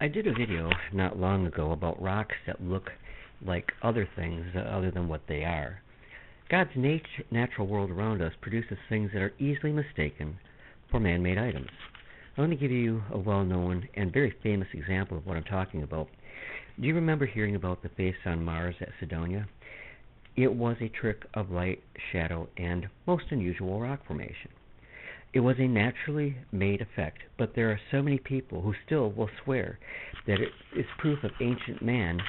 I did a video not long ago about rocks that look like other things other than what they are. God's natural world around us produces things that are easily mistaken for man-made items. Let me give you a well-known and very famous example of what I'm talking about. Do you remember hearing about the face on Mars at Cydonia? It was a trick of light, shadow, and most unusual rock formation. It was a naturally made effect, but there are so many people who still will swear that it is proof of ancient man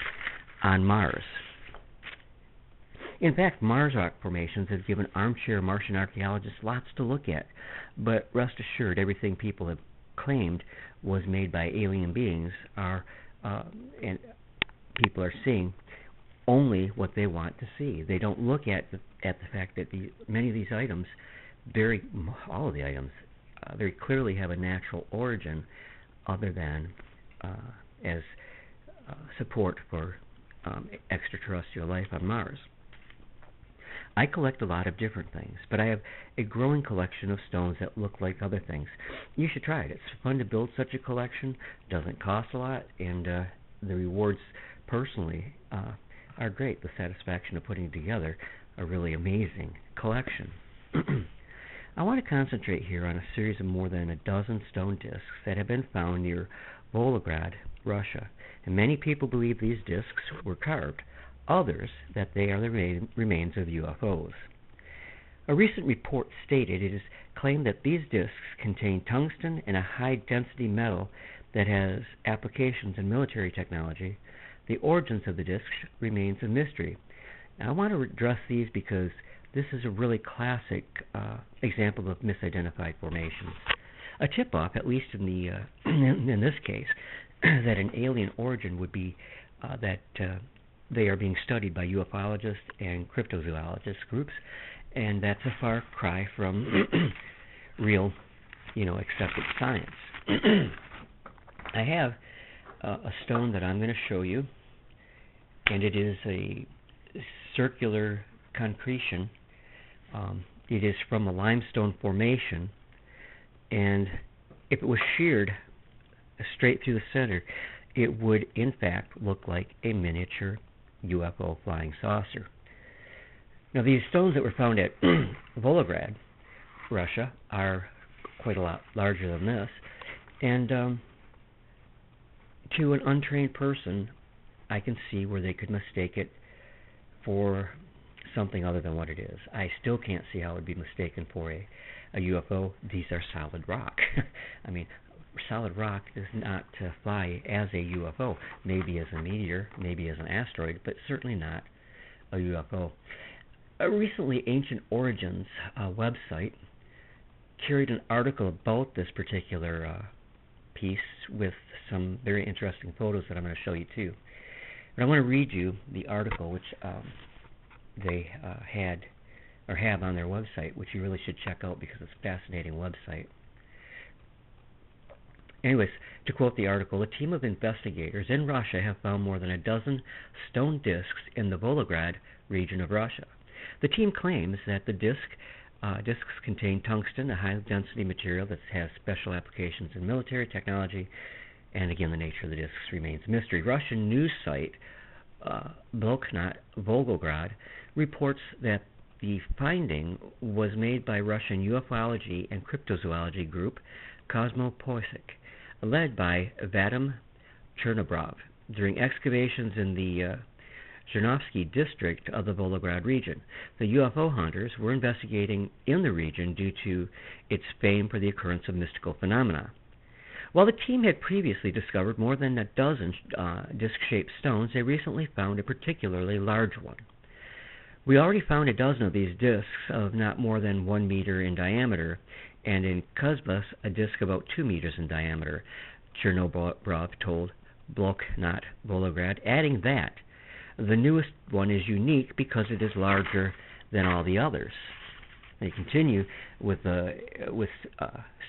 on Mars. In fact, Mars rock formations have given armchair Martian archaeologists lots to look at, but rest assured, everything people have claimed was made by alien beings and people are seeing only what they want to see. They don't look at the fact that many of these items, all of the items, very clearly have a natural origin other than as support for extraterrestrial life on Mars. I collect a lot of different things, but I have a growing collection of stones that look like other things. You should try it. It's fun to build such a collection. Doesn't cost a lot, and the rewards personally are great. The satisfaction of putting together a really amazing collection. I want to concentrate here on a series of more than a dozen stone discs that have been found near Volgograd, Russia, and many people believe these discs were carved. Others that they are the remains of UFOs. A recent report stated it is claimed that these discs contain tungsten and a high-density metal that has applications in military technology. The origins of the discs remains a mystery. Now, I want to address these because this is a really classic example of misidentified formations. A tip-off, at least in this case, that an alien origin would be that they are being studied by ufologists and cryptozoologist groups, and that's a far cry from real, accepted science. I have a stone that I'm going to show you, and it is a circular concretion. It is from a limestone formation, and if it was sheared straight through the center, it would in fact look like a miniature UFO flying saucer. Now, these stones that were found at Volgograd, Russia, are quite a lot larger than this, and to an untrained person, I can see where they could mistake it for something other than what it is. I still can't see how it would be mistaken for a UFO. These are solid rock. I mean, solid rock does not fly as a UFO, maybe as a meteor, maybe as an asteroid, but certainly not a UFO. Recently, Ancient Origins website carried an article about this particular piece with some very interesting photos that I'm going to show you too. But I want to read you the article which they had or have on their website, which you really should check out because it's a fascinating website. Anyways, to quote the article, a team of investigators in Russia have found more than a dozen stone discs in the Volgograd region of Russia. The team claims that the discs contain tungsten, a high-density material that has special applications in military technology, and again, the nature of the discs remains a mystery. Russian news site Volgograd reports that the finding was made by Russian ufology and cryptozoology group Cosmopolitic, led by Vadim Chernobrov, during excavations in the Zhernovsky district of the Volgograd region. The UFO hunters were investigating in the region due to its fame for the occurrence of mystical phenomena. While the team had previously discovered more than a dozen disc-shaped stones, they recently found a particularly large one. We already found a dozen of these discs of not more than 1 meter in diameter, and in Kuzbas, a disc about 2 meters in diameter, Chernobrov told Bloknot Volgograd, adding that the newest one is unique because it is larger than all the others. They continue with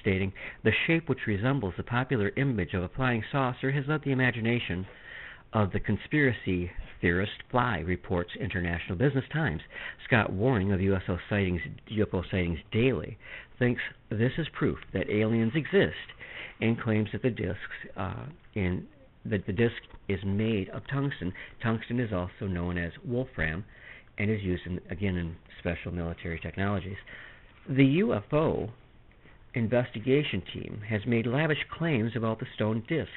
stating, the shape which resembles the popular image of a flying saucer has led the imagination of the conspiracy theorist Fly, reports International Business Times. Scott Waring of UFO sightings Daily thinks this is proof that aliens exist and claims that the discs in that the disc is made of tungsten. Tungsten is also known as wolfram and is used, in special military technologies. The UFO investigation team has made lavish claims about the stone discs,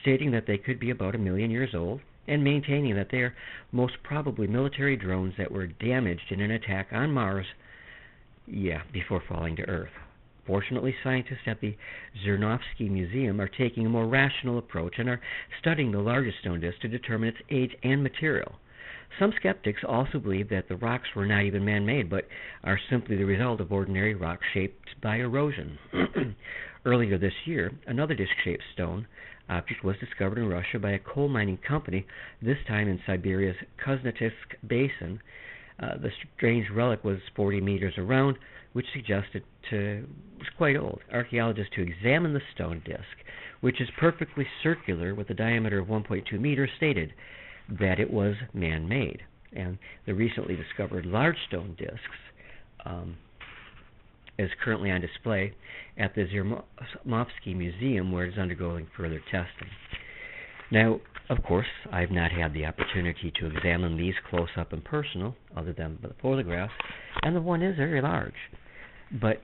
stating that they could be about 1 million years old and maintaining that they are most probably military drones that were damaged in an attack on Mars, before falling to Earth. Fortunately, scientists at the Zernovsky Museum are taking a more rational approach and are studying the largest stone disc to determine its age and material. Some skeptics also believe that the rocks were not even man-made, but are simply the result of ordinary rock shaped by erosion. Earlier this year, another disc-shaped stone object was discovered in Russia by a coal mining company, this time in Siberia's Kuznetsk Basin. The strange relic was 40 meters around, which suggested it was quite old. Archaeologists who examined the stone disc, which is perfectly circular with a diameter of 1.2 meters, stated that it was man-made. And the recently discovered large stone discs is currently on display at the Zernovsky Museum, where it is undergoing further testing. Now, of course, I've not had the opportunity to examine these close up and personal, other than the photographs, and the one is very large. But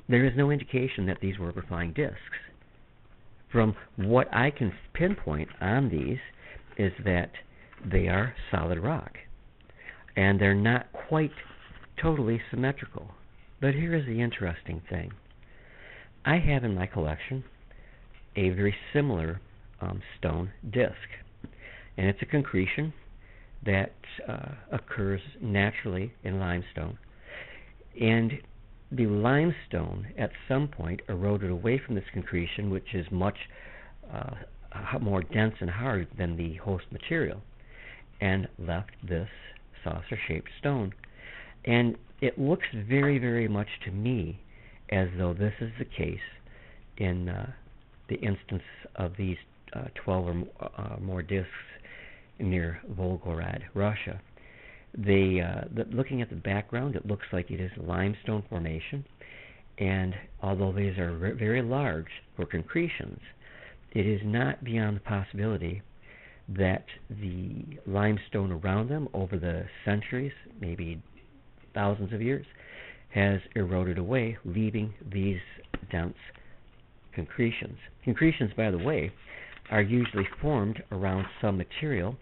there is no indication that these were flying discs. From what I can pinpoint on these is that they are solid rock, and they're not quite totally symmetrical. But here is the interesting thing. I have in my collection a very similar stone disc, and it's a concretion that occurs naturally in limestone, and the limestone at some point eroded away from this concretion, which is much more dense and hard than the host material, and left this saucer-shaped stone. And it looks very, very much to me as though this is the case in the instance of these 12 or more discs near Volgograd, Russia. Looking at the background, it looks like it is a limestone formation, and although these are very large for concretions, it is not beyond the possibility that the limestone around them over the centuries, maybe thousands of years, has eroded away, leaving these dense concretions. Concretions, by the way, are usually formed around some material,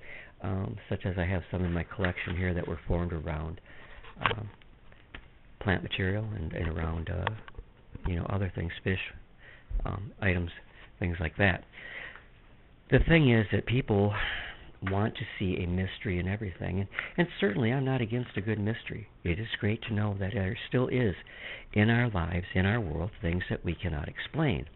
such as I have some in my collection here that were formed around plant material and around other things, fish items, things like that. The thing is that people want to see a mystery in everything, and certainly I'm not against a good mystery. It is great to know that there still is in our lives, in our world, things that we cannot explain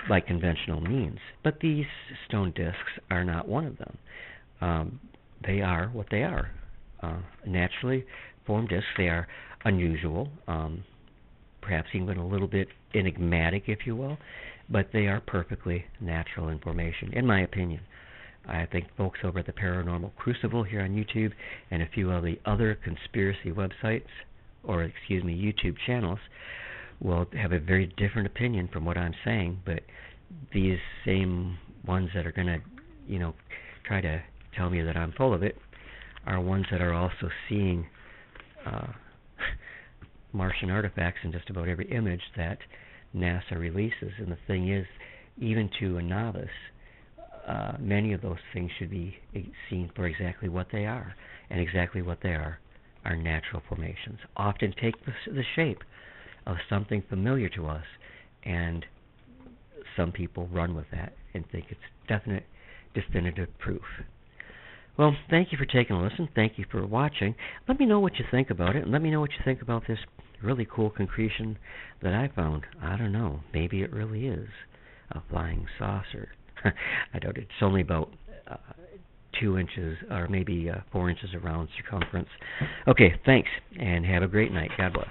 by conventional means. But these stone discs are not one of them. They are what they are. Naturally formed discs. They are unusual, perhaps even a little bit enigmatic, if you will, but they are perfectly natural in formation, in my opinion. I think folks over at the Paranormal Crucible here on YouTube and a few of the other conspiracy websites, or YouTube channels, will have a very different opinion from what I'm saying, but these same ones that are going to, try to tell me that I'm full of it are ones that are also seeing Martian artifacts in just about every image that NASA releases. And the thing is, even to a novice, many of those things should be seen for exactly what they are, and exactly what they are natural formations. Often take the shape of something familiar to us, and some people run with that and think it's definitive proof. Well, thank you for taking a listen. Thank you for watching. Let me know what you think about it, and let me know what you think about this really cool concretion that I found. I don't know. Maybe it really is a flying saucer. I doubt it's only about 2 inches or maybe 4 inches around circumference. Okay, thanks, and have a great night. God bless.